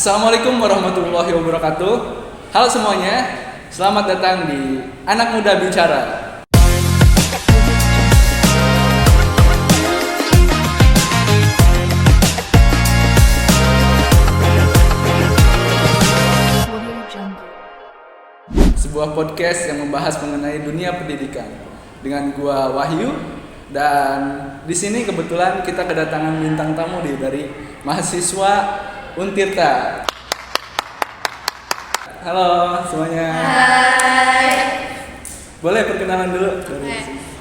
Assalamualaikum warahmatullahi wabarakatuh. Halo semuanya, selamat datang di Anak Muda Bicara. Sebuah podcast yang membahas mengenai dunia pendidikan dengan gua Wahyu, dan di sini kebetulan kita kedatangan bintang tamu dari mahasiswa Untirta. Halo semuanya. Hai. Boleh perkenalan dulu?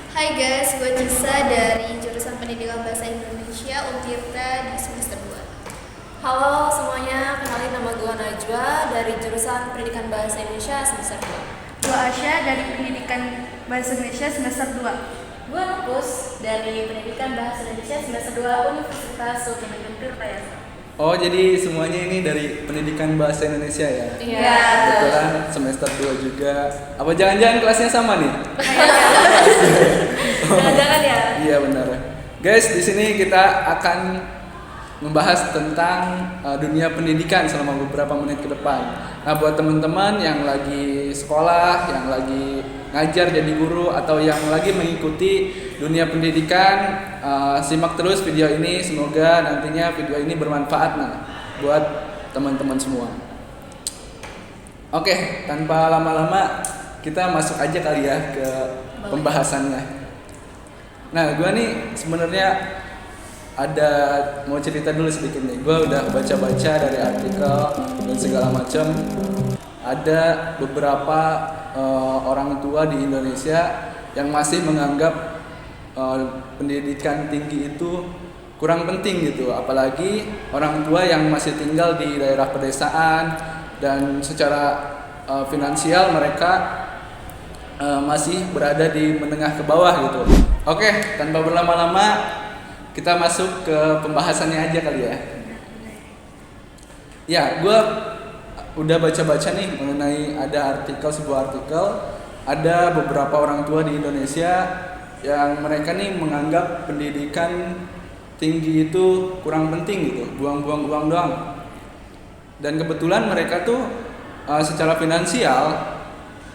Hai guys, gue Cisa dari jurusan Pendidikan Bahasa Indonesia Untirta di semester 2. Halo semuanya, kenalin nama gue Najwa dari jurusan Pendidikan Bahasa Indonesia semester 2. Gue Asya dari Pendidikan Bahasa Indonesia semester 2. Gue Nupus dari Pendidikan Bahasa Indonesia semester 2 Universitas Sultan Tirtayasa. Oh, jadi semuanya ini dari Pendidikan Bahasa Indonesia ya? Iya. Kebetulan semester 2 juga. Apa jangan-jangan kelasnya sama nih? Jangan-jangan ya? Iya benar. Guys, di sini kita akan membahas tentang dunia pendidikan selama beberapa menit ke depan. Nah, buat teman-teman yang lagi sekolah, yang lagi ngajar jadi guru, atau yang lagi mengikuti dunia pendidikan, simak terus video ini. Semoga nantinya video ini bermanfaat buat teman-teman semua. Oke, tanpa lama-lama kita masuk aja kali ya ke pembahasannya. Nah, gue nih sebenarnya ada mau cerita dulu sedikit nih. Gue udah baca-baca dari artikel dan segala macam. Ada beberapa orang tua di Indonesia yang masih menganggap pendidikan tinggi itu kurang penting gitu. Apalagi orang tua yang masih tinggal di daerah pedesaan dan secara finansial mereka masih berada di menengah ke bawah gitu. Oke, tanpa berlama-lama kita masuk ke pembahasannya aja kali ya. Ya, gue udah baca-baca nih mengenai sebuah artikel. Ada beberapa orang tua di Indonesia yang mereka nih menganggap pendidikan tinggi itu kurang penting gitu, buang-buang uang doang. Dan kebetulan mereka tuh secara finansial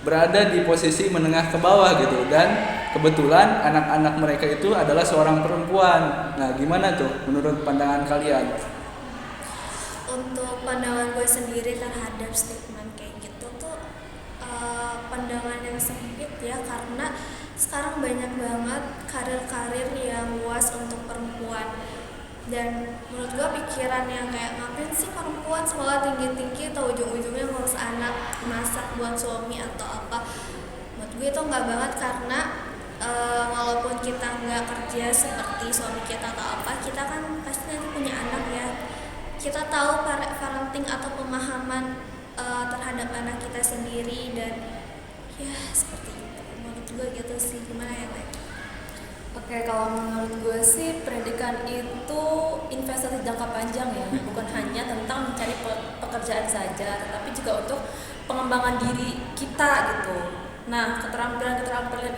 berada di posisi menengah ke bawah gitu, dan kebetulan anak-anak mereka itu adalah seorang perempuan. Nah, gimana tuh menurut pandangan kalian? Untuk pandangan gue sendiri terhadap statement kayak gitu tuh pandangan yang sempit ya, karena sekarang banyak banget karir-karir yang luas untuk perempuan. Dan menurut gue pikiran yang kayak ngapain sih perempuan sekolah tinggi-tinggi atau ujung-ujungnya ngurus anak, masak buat suami atau apa. Menurut gue itu enggak banget, karena walaupun kita nggak kerja seperti suami kita atau apa, kita kan pasti nanti punya anak ya. Kita tahu parenting atau pemahaman terhadap anak kita sendiri, dan ya seperti itu. Menurut gue gitu sih. Gimana ya, Teh? Oke, kalau menurut gue sih pendidikan itu investasi jangka panjang ya, bukan hanya tentang mencari pekerjaan saja, tetapi juga untuk pengembangan diri kita gitu. Nah, keterampilan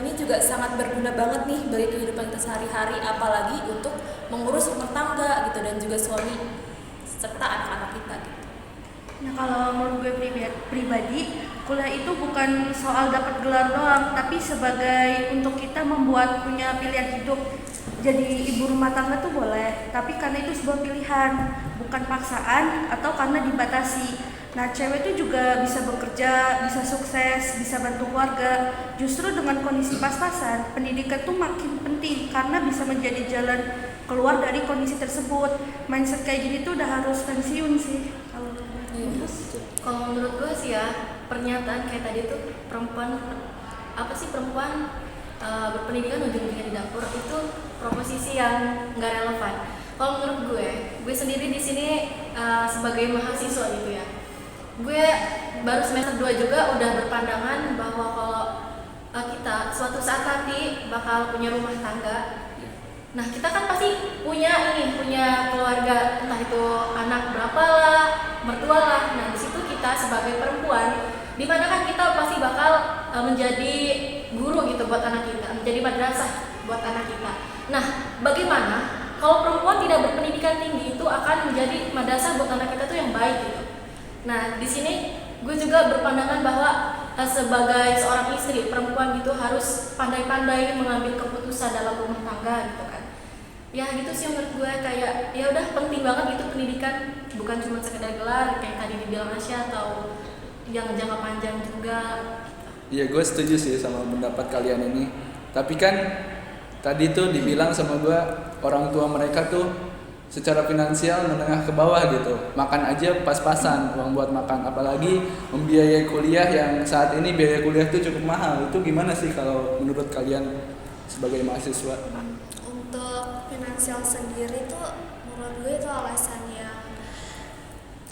ini juga sangat berguna banget nih bagi kehidupan kita sehari-hari, apalagi untuk mengurus rumah tangga gitu, dan juga suami serta anak-anak kita gitu. Nah, kalau menurut gue pribadi, kuliah itu bukan soal dapat gelar doang, tapi sebagai untuk kita membuat punya pilihan hidup. Jadi ibu rumah tangga tuh boleh, tapi karena itu sebuah pilihan, bukan paksaan atau karena dibatasi. Nah, cewek itu juga bisa bekerja, bisa sukses, bisa bantu keluarga. Justru dengan kondisi pas-pasan, pendidikan tuh makin penting karena bisa menjadi jalan keluar dari kondisi tersebut. Mindset kayak gini tuh udah harus pensiun sih. Kalau menurut gue sih ya, pernyataan kayak tadi tuh perempuan berpendidikan ujung-ujungnya di dapur, itu proposisi yang nggak relevan. Kalau menurut gue sendiri di sini sebagai mahasiswa gitu ya, gue baru semester 2 juga udah berpandangan bahwa kalau kita suatu saat nanti bakal punya rumah tangga. Nah, kita kan pasti punya keluarga, entah itu anak berapa lah, mertua lah. Nah, di situ kita sebagai perempuan, di mana kan kita pasti bakal menjadi guru gitu buat anak kita, menjadi madrasah buat anak kita. Nah, bagaimana kalau perempuan tidak berpendidikan tinggi itu akan menjadi madrasah buat anak kita tuh yang baik gitu. Nah, di sini gue juga berpandangan bahwa sebagai seorang istri perempuan gitu harus pandai-pandai mengambil keputusan dalam rumah tangga gitu kan. Ya gitu sih menurut gue, kayak ya udah penting banget gitu pendidikan, bukan cuma sekedar gelar kayak tadi dibilang Asya, atau yang jangka panjang juga. Iya, gue setuju sih sama pendapat kalian ini. Tapi kan tadi tuh dibilang sama gue, orang tua mereka tuh secara finansial menengah ke bawah gitu, makan aja pas-pasan uang buat makan, apalagi membiayai kuliah yang saat ini biaya kuliah tuh cukup mahal. Itu gimana sih kalau menurut kalian sebagai mahasiswa? Untuk finansial sendiri tuh menurut gue itu alasan yang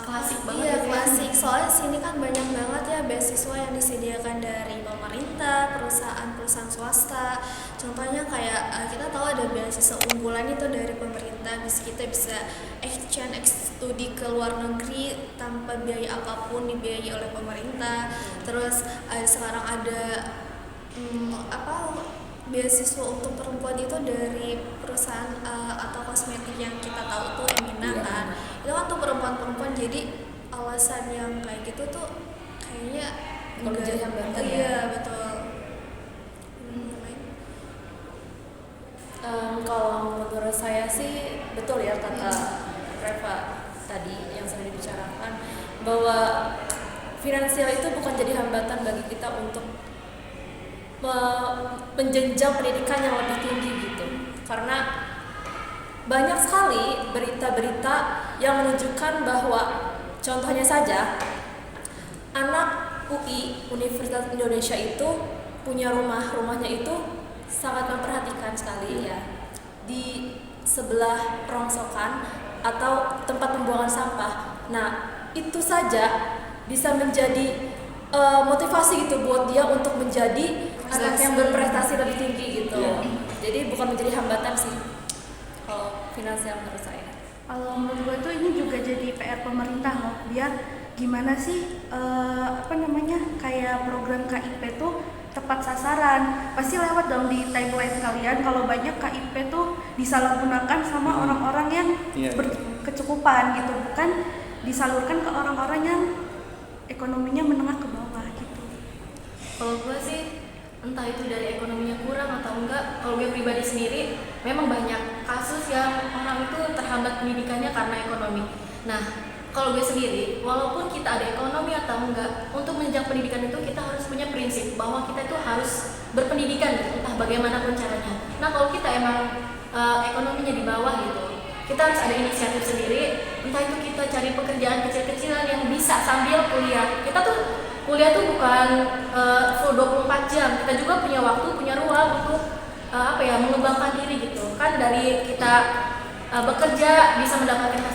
Klasik banget Iya gitu ya. klasik, soalnya sini kan banyak banget ya beasiswa yang disediakan dari pemerintah, perusahaan swasta. Contohnya kayak kita tahu ada beasiswa unggulan itu dari pemerintah, kita bisa exchange studi ke luar negeri tanpa biaya apapun, dibiayai oleh pemerintah. Terus sekarang ada beasiswa untuk perempuan itu dari perusahaan atau kosmetik yang kita tahu tuh Emina kan. Itu kan tuh perempuan-perempuan, jadi alasan yang kayak gitu tuh kayaknya Bukan menjadi hambatan ya? Iya betul. Kalau menurut saya sih betul ya kata Reva tadi yang sudah dibicarakan, bahwa finansial itu bukan jadi hambatan bagi kita untuk menjenjang pendidikan yang lebih tinggi gitu, karena banyak sekali berita-berita yang menunjukkan bahwa contohnya saja anak UI Universitas Indonesia itu punya rumahnya itu sangat memperhatikan sekali ya di sebelah rongsokan atau tempat pembuangan sampah. Nah itu saja bisa menjadi motivasi gitu buat dia untuk menjadi anak yang berprestasi lebih tinggi gitu. Jadi bukan menjadi hambatan sih kalau finansial menurut saya. Kalau menurut gue tuh ini juga jadi PR pemerintah loh, biar gimana sih kayak program KIP tuh tepat sasaran. Pasti lewat dong di timeline kalian kalau banyak KIP tuh disalahgunakan sama orang-orang yang berkecukupan gitu, bukan disalurkan ke orang-orang yang ekonominya menengah ke bawah gitu. Kalau gue sih entah itu dari ekonominya kurang atau enggak, kalau gue pribadi sendiri memang banyak kasus yang orang itu terhambat pendidikannya karena ekonomi. Nah kalau gue sendiri, walaupun kita ada ekonomi atau enggak, untuk menunjang pendidikan itu kita harus punya prinsip bahwa kita itu harus berpendidikan gitu, entah bagaimanapun caranya. Nah kalau kita emang ekonominya di bawah gitu, kita harus ada inisiatif sendiri, entah itu kita cari pekerjaan kecil-kecilan yang bisa sambil kuliah. Kita tuh kuliah tuh bukan full 24 jam, kita juga punya waktu, punya ruang untuk mengembangkan diri gitu. Kan dari kita bekerja bisa mendapatkan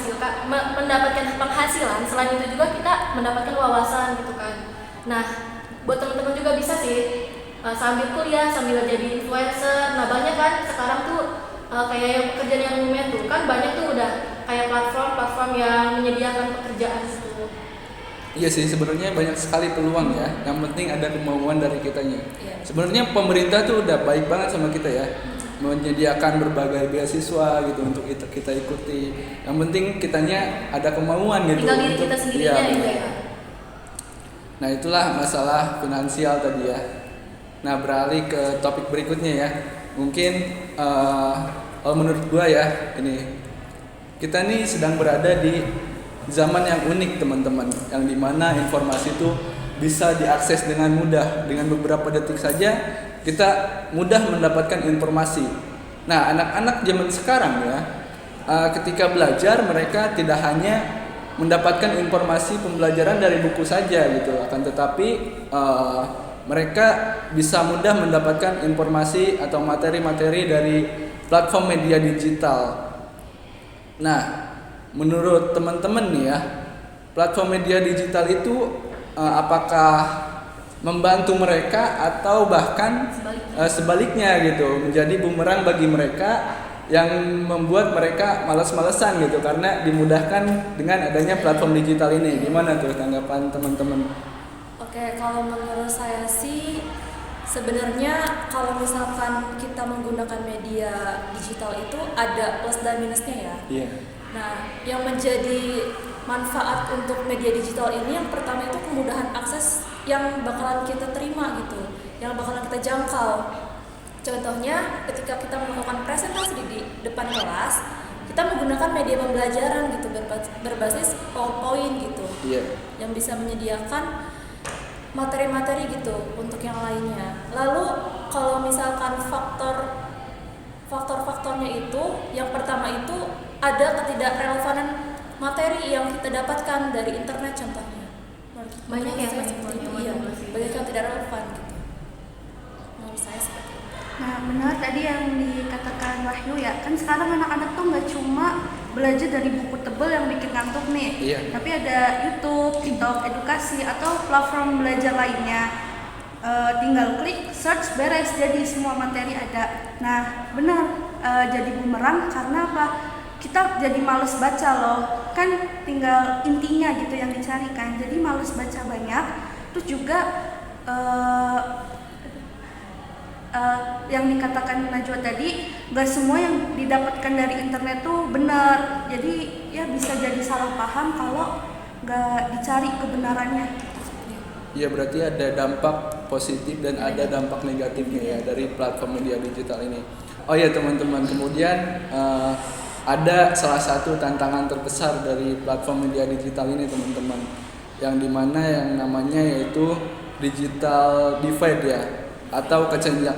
mendapatkan penghasilan, selain itu juga kita mendapatkan wawasan gitu kan. Nah buat teman-teman juga bisa sih sambil kuliah sambil jadi influencer. Nah banyak kan sekarang tuh kayak yang pekerjaan yang umum tuh kan banyak tuh udah kayak platform yang menyediakan pekerjaan gitu. Iya sih, sebenarnya banyak sekali peluang ya. Yang penting ada kemauan dari kitanya. Sebenarnya pemerintah tuh udah baik banget sama kita ya, menyediakan berbagai beasiswa gitu untuk kita ikuti. Yang penting kitanya ada kemauan gitu. Tinggal diri kita sendirinya ya. Nah itulah masalah finansial tadi ya. Nah beralih ke topik berikutnya ya. Mungkin kalau menurut gua ya, ini kita nih sedang berada di zaman yang unik teman-teman, yang dimana informasi itu bisa diakses dengan mudah. Dengan beberapa detik saja kita mudah mendapatkan informasi. Nah anak-anak zaman sekarang ya, ketika belajar mereka tidak hanya mendapatkan informasi pembelajaran dari buku saja gitu, akan tetapi mereka bisa mudah mendapatkan informasi atau materi-materi dari platform media digital. Nah menurut teman-teman nih ya, platform media digital itu apakah membantu mereka atau bahkan sebaliknya gitu, menjadi bumerang bagi mereka yang membuat mereka malas-malesan gitu karena dimudahkan dengan adanya platform digital ini. Gimana tuh tanggapan teman-teman? Oke, kalau menurut saya sih sebenarnya kalau misalkan kita menggunakan media digital itu ada plus dan minusnya ya. Iya. Nah, yang menjadi manfaat untuk media digital ini yang pertama itu kemudahan akses yang bakalan kita terima gitu, yang bakalan kita jangkau. Contohnya ketika kita melakukan presentasi di depan kelas, kita menggunakan media pembelajaran gitu berbasis PowerPoint gitu, yang bisa menyediakan materi-materi gitu untuk yang lainnya. Lalu kalau misalkan faktor-faktornya itu, yang pertama itu ada ketidakrelevanan materi yang kita dapatkan dari internet contohnya. Banyak ya iya, banyak yang tidak relevan gitu. Menurut saya seperti itu. Nah benar tadi yang dikatakan Wahyu ya, kan sekarang anak-anak tuh nggak cuma belajar dari buku tebel yang bikin ngantuk nih, tapi ada YouTube, TikTok edukasi atau platform belajar lainnya. Tinggal klik search beres, jadi semua materi ada. Nah benar, jadi bumerang karena apa? Kita jadi males baca loh, kan tinggal intinya gitu yang dicarikan, jadi males baca banyak. Terus juga yang dikatakan Najwa tadi, gak semua yang didapatkan dari internet tuh benar, jadi ya bisa jadi salah paham kalau gak dicari kebenarannya. Iya, berarti ada dampak positif dan ada dampak negatifnya ya dari platform media digital ini. Oh ya teman-teman, kemudian ada salah satu tantangan terbesar dari platform media digital ini teman-teman, yang dimana yang namanya yaitu digital divide ya, atau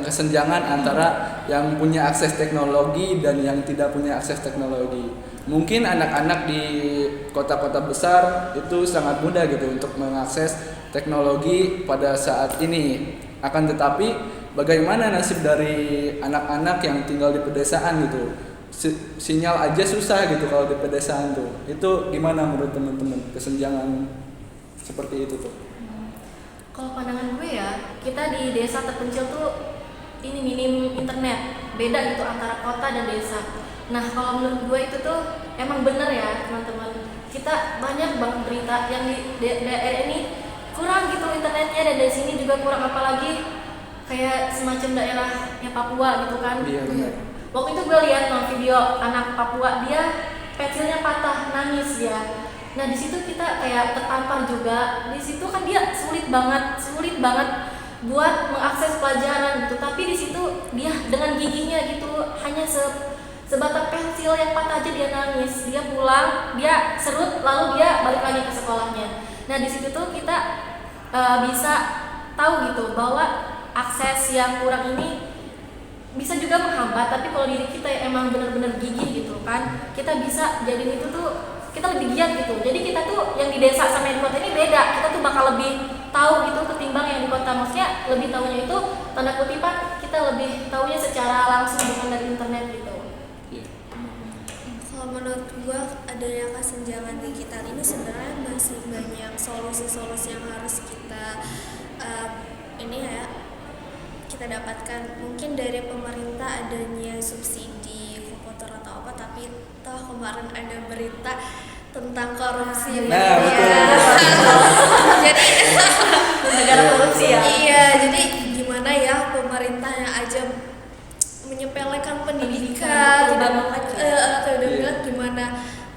kesenjangan antara yang punya akses teknologi dan yang tidak punya akses teknologi. Mungkin anak-anak di kota-kota besar itu sangat mudah gitu untuk mengakses teknologi pada saat ini. Akan tetapi bagaimana nasib dari anak-anak yang tinggal di pedesaan gitu? Sinyal aja susah gitu kalau di pedesaan tuh. Itu gimana menurut teman-teman kesenjangan seperti itu tuh? Kalau pandangan gue ya, kita di desa terpencil tuh ini minim internet, beda gitu antara kota dan desa. Nah kalau menurut gue itu tuh emang bener ya teman-teman, kita banyak banget berita yang di daerah ini kurang gitu internetnya, dan dari sini juga kurang, apalagi kayak semacam daerahnya Papua gitu kan. Iya benar. Waktu itu gue lihat video anak Papua, dia pensilnya patah, nangis dia. Nah di situ kita kayak tertampar juga. Di situ kan dia sulit banget buat mengakses pelajaran gitu. Tapi di situ dia dengan giginya gitu, hanya sebatang pensil yang patah aja dia nangis. Dia pulang, dia serut, lalu dia balik lagi ke sekolahnya. Nah di situ tuh kita bisa tahu gitu bahwa akses yang kurang ini bisa juga menghambat, tapi kalau diri kita yang emang benar-benar gigih gitu kan, kita bisa jadiin itu tuh kita lebih giat gitu. Jadi kita tuh yang di desa sama yang di kota ini beda, kita tuh bakal lebih tahu gitu ketimbang yang di kota. Maksudnya lebih tahunya itu tanda kutipan, kita lebih tahunya secara langsung bukan dari internet gitu. Kalau menurut gua adanya kesenjangan digital ini sebenarnya masih banyak solusi-solusi yang harus kita kita dapatkan. Mungkin dari pemerintah adanya subsidi komputer atau apa, tapi toh kemarin ada berita tentang korupsi. Nah, betul. Jadi negara korupsi ya. Iya, jadi gimana ya pemerintahnya aja menyepelekan pendidikan, tidak bilang gimana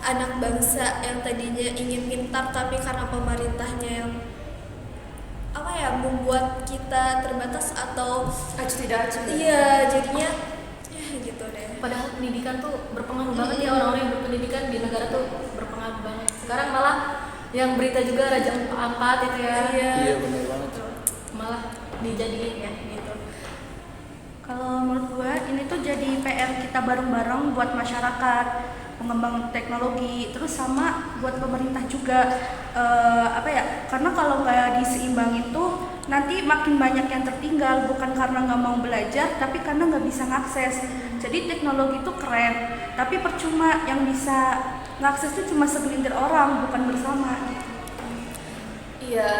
anak bangsa yang tadinya ingin pintar tapi karena pemerintahnya yang membuat kita terbatas atau iya jadinya ya gitu deh. Padahal pendidikan tuh berpengaruh banget ya, orang-orang yang berpendidikan di negara tuh berpengaruh banget. Sekarang malah yang berita juga Raja Ampat itu ya. Iya benar banget. Malah dijadiin ya gitu. Kalau menurut gue ini tuh jadi PR kita bareng-bareng buat masyarakat, pengembangan teknologi, terus sama buat pemerintah juga. Karena kalau nggak diseimbangin tuh nanti makin banyak yang tertinggal, bukan karena nggak mau belajar, tapi karena nggak bisa ngakses. Jadi teknologi itu keren, tapi percuma, yang bisa ngakses tuh cuma segelintir orang, bukan bersama. Iya,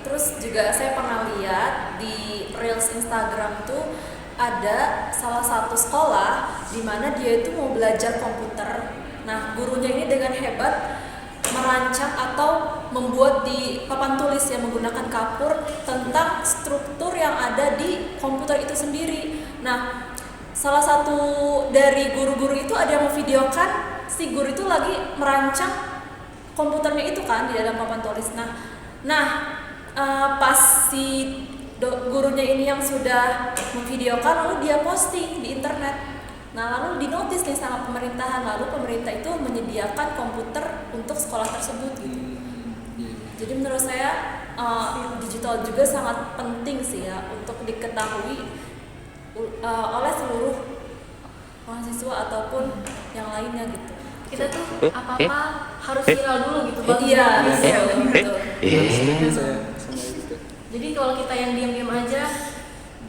terus juga saya pernah lihat di Reels Instagram tuh ada salah satu sekolah di mana dia itu mau belajar komputer. Nah, gurunya ini dengan hebat merancang atau membuat di papan tulis yang menggunakan kapur tentang struktur yang ada di komputer itu sendiri. Nah, salah satu dari guru-guru itu ada yang memvideokan si guru itu lagi merancang komputernya itu kan di dalam papan tulis. Nah pas si gurunya ini yang sudah memvideokan lalu dia posting di internet. Nah lalu dinotis nih sama pemerintahan, lalu pemerintah itu menyediakan komputer untuk sekolah tersebut gitu. Jadi menurut saya digital juga sangat penting sih ya untuk diketahui oleh seluruh mahasiswa ataupun yang lainnya gitu. Kita tuh apa-apa harus viral dulu gitu baru Iya, betul. Setuju saya sama itu. Jadi kalau kita yang diam-diam aja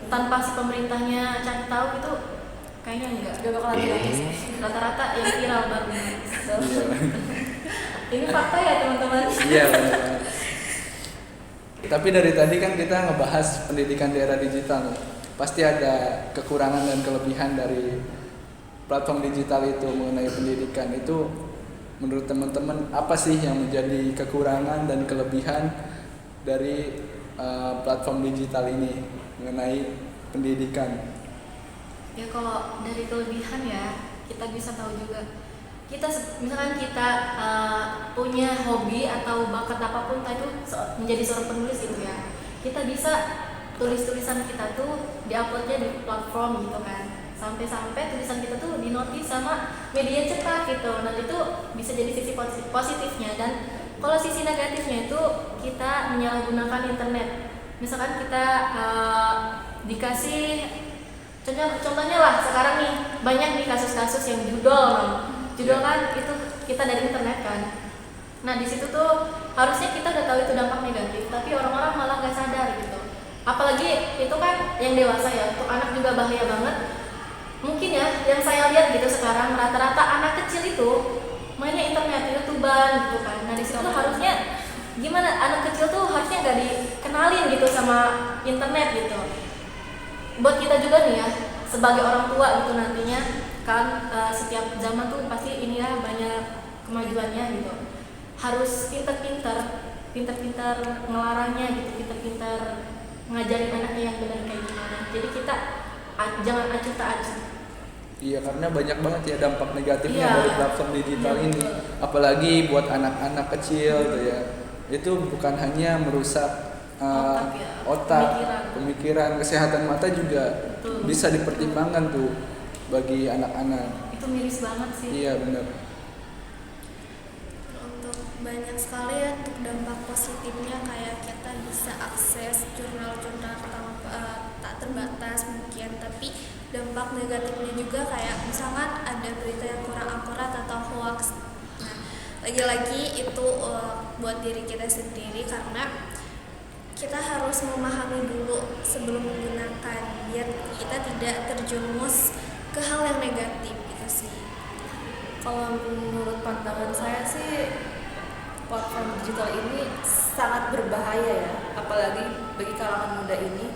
tanpa si pemerintahnya cari tahu itu kayaknya enggak bakalan gratis. rata-rata yang viral baru. Iya. Ini fakta ya teman-teman. Iya benar. Tapi dari tadi kan kita ngebahas pendidikan di era digital nih. Pasti ada kekurangan dan kelebihan dari platform digital itu mengenai pendidikan. Itu menurut teman-teman apa sih yang menjadi kekurangan dan kelebihan dari platform digital ini mengenai pendidikan? Ya kalau dari kelebihan ya kita bisa tahu juga. Misalkan kita punya hobi atau bakat apapun itu menjadi seorang penulis gitu ya. Kita bisa tulisan kita tuh diuploadnya di platform gitu kan. Sampai tulisan kita tuh dinotis sama media cetak gitu. Nah itu bisa jadi sisi positifnya. Dan kalau sisi negatifnya itu kita menyalahgunakan internet. Misalkan kita dikasih contohnya lah sekarang nih banyak nih kasus-kasus yang judul kan itu kita dari internet kan. Nah di situ tuh harusnya kita udah tahu itu dampak negatif, tapi orang-orang malah nggak sadar gitu. Apalagi itu kan yang dewasa ya, untuk anak juga bahaya banget. Mungkin ya yang saya lihat gitu sekarang rata-rata anak kecil itu mainnya internet, YouTuber gitu kan. Nah di situ harusnya gimana anak kecil tuh harusnya nggak dikenalin gitu sama internet gitu. Buat kita juga nih ya sebagai orang tua gitu nantinya kan setiap zaman tuh pasti ini ya banyak kemajuannya gitu. Harus pintar-pintar ngelarangnya gitu, pintar-pintar ngajarin anaknya yang benar kayak gimana. Jadi kita jangan acuh tak acuh. Iya, karena banyak banget ya dampak negatifnya Iya. dari platform digital ini. Apalagi buat anak-anak kecil tuh ya. Itu bukan hanya merusak otak, pemikiran, kesehatan mata juga Betul. bisa dipertimbangkan tuh bagi anak-anak. Itu miris banget sih. Iya benar. Untuk banyak sekali ya untuk dampak positifnya kayak kita bisa akses jurnal-jurnal tak terbatas mungkin, tapi dampak negatifnya juga kayak misalkan ada berita yang kurang akurat atau hoax. Nah, lagi-lagi itu buat diri kita sendiri karena kita harus memahami dulu sebelum menggunakan biar kita tidak terjerumus ke hal yang negatif gitu sih. Kalau menurut pandangan saya sih platform digital ini sangat berbahaya ya, apalagi bagi kalangan muda ini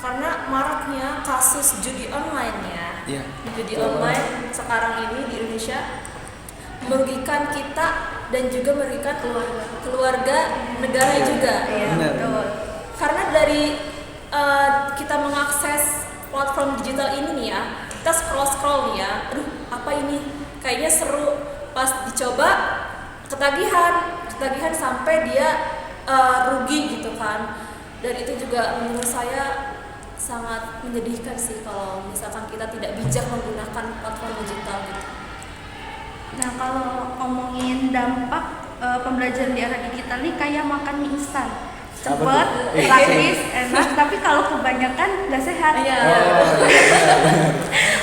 karena maraknya kasus judi online ya. Iya. Judi online sekarang ini di Indonesia merugikan kita dan juga merugikan keluarga negara juga. Iya, Benar. betul. Karena dari kita mengakses platform digital ini nih ya, kita scroll nih ya, aduh apa ini kayaknya seru, pas dicoba ketagihan sampai dia rugi gitu kan. Dan itu juga menurut saya sangat menyedihkan sih kalau misalkan kita tidak bijak menggunakan platform digital gitu. Nah kalau ngomongin dampak pembelajaran di era digital nih kayak makan mie instan, Apa cepet, tuh? praktis, enak, tapi kalau kebanyakan nggak sehat. Iya.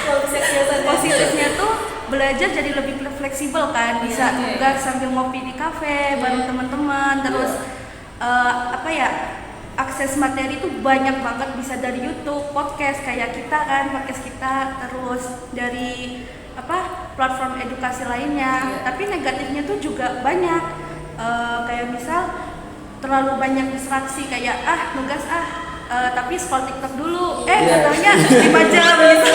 Kalau bisa Positifnya tuh belajar jadi lebih fleksibel kan, bisa Iya. tugas sambil ngopi di kafe bareng teman-teman, terus akses materi tuh banyak banget, bisa dari YouTube, podcast kayak kita kan, podcast kita, terus dari platform edukasi lainnya. Iya. Tapi negatifnya tuh juga banyak, kayak misal terlalu banyak distraksi kayak nugas tapi scroll TikTok dulu, Iya. katanya 5 jam gitu.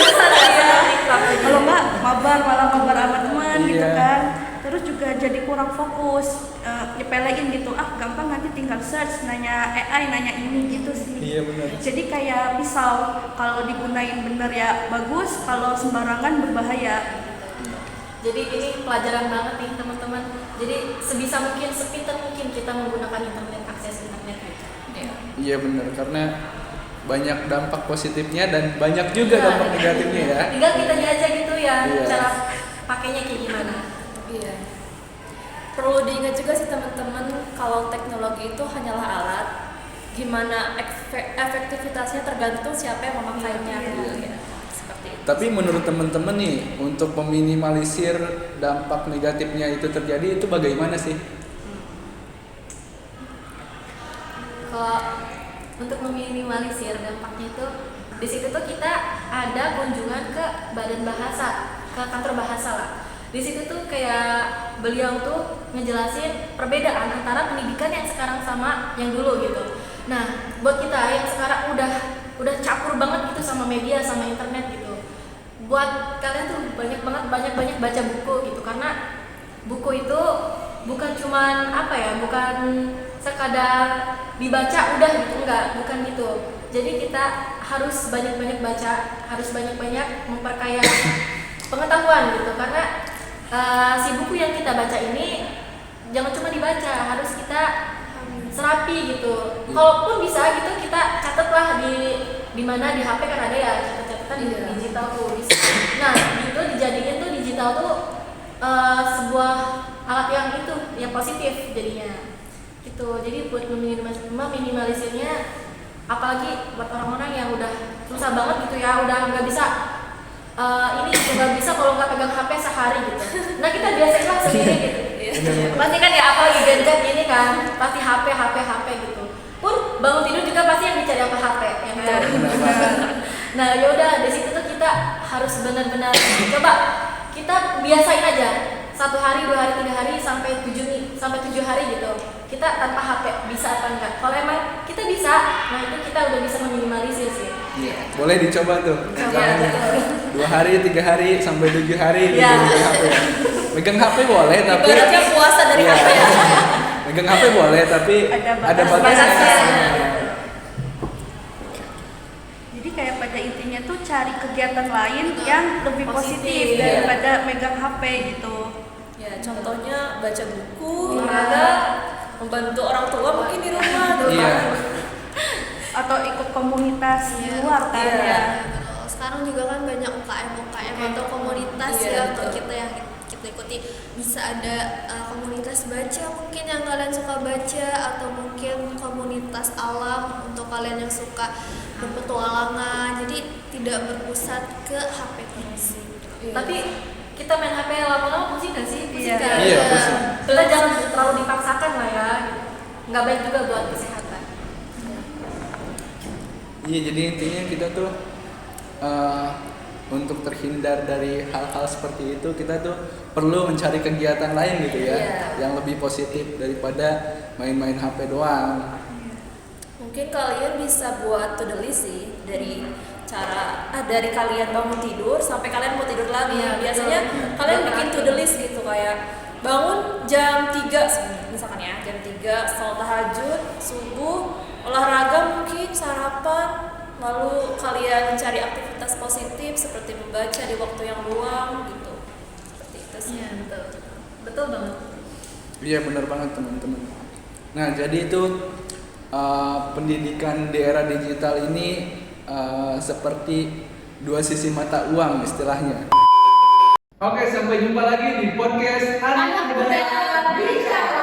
Kalau nggak malah mabar sama teman gitu Iya. kan. Terus juga jadi kurang fokus, nyepelein gitu, gampang nanti tinggal search, nanya AI, nanya ini gitu sih. Iya benar. Jadi kayak pisau, kalau digunain bener ya bagus, kalau sembarangan berbahaya. Jadi ini pelajaran banget nih teman-teman. Jadi sebisa mungkin, sepintar mungkin kita menggunakan internet, akses internet gitu. Iya benar, karena banyak dampak positifnya dan banyak juga dampak negatifnya ya. Tinggal kita aja gitu ya, Iya. cara pakainya kayak gimana. Iya. Perlu diingat juga sih teman-teman, kalau teknologi itu hanyalah alat, gimana efektivitasnya tergantung siapa yang memakainya. Iya. Seperti itu. Tapi menurut teman-teman nih, untuk meminimalisir dampak negatifnya itu terjadi, itu bagaimana sih? Kalau untuk meminimalisir dampaknya itu, di situ tuh kita ada kunjungan ke badan bahasa, ke kantor bahasa lah. Di situ tuh kayak beliau tuh ngejelasin perbedaan antara pendidikan yang sekarang sama yang dulu gitu. Nah, buat kita yang sekarang udah campur banget gitu sama media, sama internet gitu. Buat kalian tuh banyak baca buku gitu, karena buku itu bukan cuman bukan sekadar dibaca udah gitu, bukan gitu. Jadi kita harus banyak baca, harus banyak memperkaya pengetahuan gitu, karena si buku yang kita baca ini jangan cuma dibaca, harus kita serapi gitu. Kalaupun bisa gitu kita catatlah di mana di HP kan ada ya catat-catatan di digital tuh. Nah itu dijadiin tuh digital tuh sebuah alat yang positif jadinya gitu. Jadi buat meminimalisirnya, apalagi buat orang-orang yang udah susah banget gitu ya, udah nggak bisa ini nggak bisa kalau nggak pegang HP sehari gitu. Nah kita biasain lah sendiri gitu. Pasti kan ya apalagi gadget gini kan, pasti HP gitu. Pun bangun tidur juga pasti yang dicari apa HP ya kan. Nah yaudah di situ tuh kita harus benar-benar coba kita biasain aja 1 hari, 2 hari, 3 hari sampai 7 hari gitu. Kita tanpa HP bisa apa enggak? Kalau emang kita bisa, nah itu kita udah bisa meminimalisir sih. Iya, boleh dicoba tuh. Coba, betul. 2 hari, 3 hari, sampai 7 hari Iya. megang HP. Megang HP boleh, tapi Ibaratnya puasa dari Iya. HP ya. Megang HP boleh, tapi ada batasnya. Jadi kayak pada intinya tuh cari kegiatan lain yang lebih positif Positif, daripada megang HP gitu. Ya, contohnya baca buku, Olahraga, membantu orang tua mungkin di rumah. Iya. Atau ikut komunitas di luar kan Iya. ya. Sekarang juga kan banyak UKM atau komunitas Iya, ya untuk betul. kita yang kita ikuti. Bisa ada komunitas baca mungkin yang kalian suka baca, atau mungkin komunitas alam untuk kalian yang suka berpetualangan. Jadi tidak berpusat ke HP terus. Tapi kita main HP lama-lama pusing gak sih? Pusing Iya. kan? Iya, pusing. Kita jangan terlalu dipaksakan lah ya. Nggak baik juga buat kesehatan. Iya, jadi intinya kita tuh untuk terhindar dari hal-hal seperti itu, kita tuh perlu mencari kegiatan lain gitu ya, yang lebih positif daripada main-main HP doang. Mungkin kalian bisa buat to do list sih, dari dari kalian bangun tidur sampai kalian mau tidur lagi. Iya, Biasanya betul. kalian bikin to do list gitu, kayak bangun jam 3 misalkan ya, jam 3 sholat tahajud, subuh, olahraga mungkin, sarapan, lalu kalian mencari aktivitas positif seperti membaca di waktu yang luang gitu. Seperti itu sih. Iya betul. Betul banget. Iya, benar banget teman-teman. Nah, jadi itu pendidikan di era digital ini seperti dua sisi mata uang istilahnya. Oke, sampai jumpa lagi di podcast Anak Muda Bicara.